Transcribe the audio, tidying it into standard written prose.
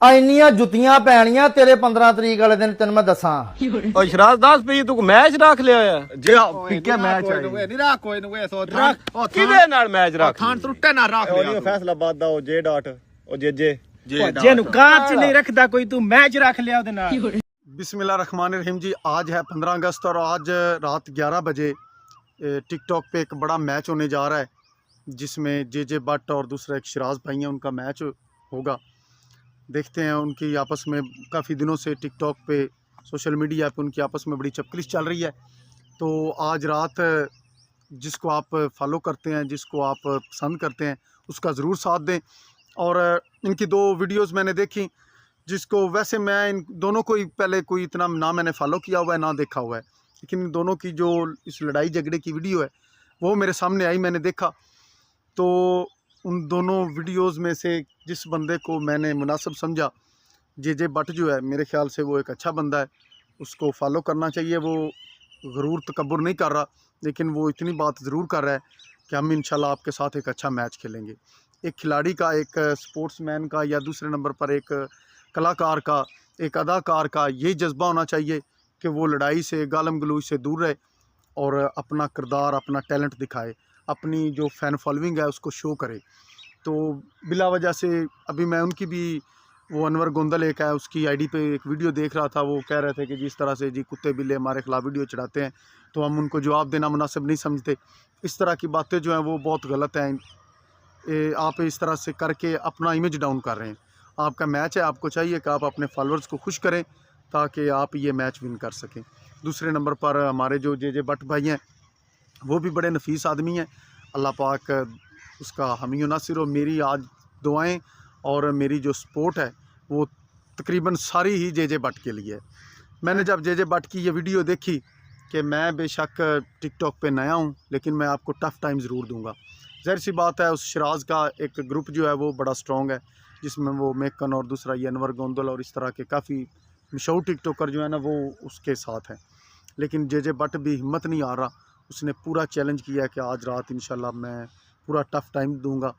ਇੰਨੀਆਂ ਜੁੱਤੀਆਂ ਪੈਣੀਆਂ ਤੇਰੇ 15 ਤਰੀਕ ਵਾਲੇ ਦਿਨ ਤੈਨੂੰ ਮੈਂ ਦੱਸਾਂ। ਓ ਸ਼ਰਾਜ਼ ਦੱਸ ਪਈ ਤੂੰ ਮੈਚ ਰੱਖ ਲਿਆ ਆ ਜੇ ਪਿੱਕੇ ਮੈਚ ਆਈ ਨਹੀਂ ਰੱਖ ਕੋਈ ਨਾ ਕੋਈ ਸੋ ਕਿਹਦੇ ਨਾਲ ਮੈਚ ਰੱਖ ਖਾਨ ਟੁੱਟੇ ਨਾ ਰੱਖ ਉਹ ਨਹੀਂ ਫੈਸਲਾਬਾਦ ਦਾ ਉਹ ਜੇ ਡਾਟ ਉਹ ਜੇ ਜਿਹਨੂੰ ਕਾਰ ਚ ਨਹੀਂ ਰੱਖਦਾ ਕੋਈ ਤੂੰ ਮੈਚ ਰੱਖ लिया ਉਹਦੇ ਨਾਲ। बिस्मिल्लाहिर्रहमानिर्रहीम जी। आज है 15 अगस्त और आज रात 11 बजे टिकटॉक पे एक बड़ा मैच होने जा रहा है जिसमें जे भट्ट और दूसरा एक शिराज भाई हैं, उनका मैच होगा। देखते हैं उनकी आपस में काफ़ी दिनों से टिकटॉक पे सोशल मीडिया पे उनकी आपस में बड़ी चपकलिश चल रही है। तो आज रात जिसको आप फॉलो करते हैं, जिसको आप पसंद करते हैं, उसका ज़रूर साथ दें। और इनकी दो वीडियोस मैंने देखी जिसको वैसे मैं इन दोनों को ही पहले कोई इतना ना मैंने फॉलो किया हुआ है ना देखा हुआ है, लेकिन इन दोनों की जो इस लड़ाई झगड़े की वीडियो है वो मेरे सामने आई, मैंने देखा। तो उन दोनों वीडियोस में से जिस बंदे को मैंने मुनासिब समझा, जे भट्ट जो है मेरे ख्याल से वो एक अच्छा बंदा है, उसको फॉलो करना चाहिए। वो गरूर तकब्बुर नहीं कर रहा, लेकिन वो इतनी बात ज़रूर कर रहा है कि हम इंशाल्लाह आपके साथ एक अच्छा मैच खेलेंगे। एक खिलाड़ी का, एक स्पोर्ट्समैन का या दूसरे नंबर पर एक कलाकार का, एक अदाकार का यही जज्बा होना चाहिए कि वो लड़ाई से, गालम गलूज से दूर रहे और अपना किरदार, अपना टैलेंट दिखाए, अपनी जो फ़ैन फॉलोइंग है उसको शो करे। तो बिला वजह से अभी मैं उनकी भी, वो अनवर गोंदल एक है, उसकी आईडी पे एक वीडियो देख रहा था। वो कह रहे थे कि जिस तरह से जी कुत्ते बिल्ले हमारे खिलाफ वीडियो चढ़ाते हैं तो हम उनको जवाब देना मुनासिब नहीं समझते। इस तरह की बातें जो हैं वो बहुत गलत हैं। आप इस तरह से करके अपना इमेज डाउन कर रहे हैं। आपका मैच है, आपको चाहिए कि आप अपने फॉलोअर्स को खुश करें ताकि आप ये मैच विन कर सकें। दूसरे नंबर पर हमारे जो जे भट्ट भाई हैं वो भी बड़े नफीस आदमी हैं। अल्लाह पाक उसका हामी नासिर हो। मेरी आज दुआएं और मेरी जो सपोर्ट है वो तकरीबन सारी ही जे भट्ट के लिए है। मैंने जब जे भट्ट की ये वीडियो देखी कि मैं बेशक टिकटॉक पे नया हूँ, लेकिन मैं आपको टफ़ टाइम ज़रूर दूँगा। ज़ाहिर सी बात है, उस शिराज का एक ग्रुप जो है वो बड़ा स्ट्रॉन्ग है, जिसमें वो मेकन और दूसरा ये अनवर गोंदल और इस तरह के काफ़ी मशहूर टिकटॉकर जो है ना वो उसके साथ हैं। लेकिन जे भट्ट भी हिम्मत नहीं आ रहा, उसने पूरा चैलेंज किया है कि आज रात इंशाल्लाह मैं पूरा टफ़ टाइम दूंगा।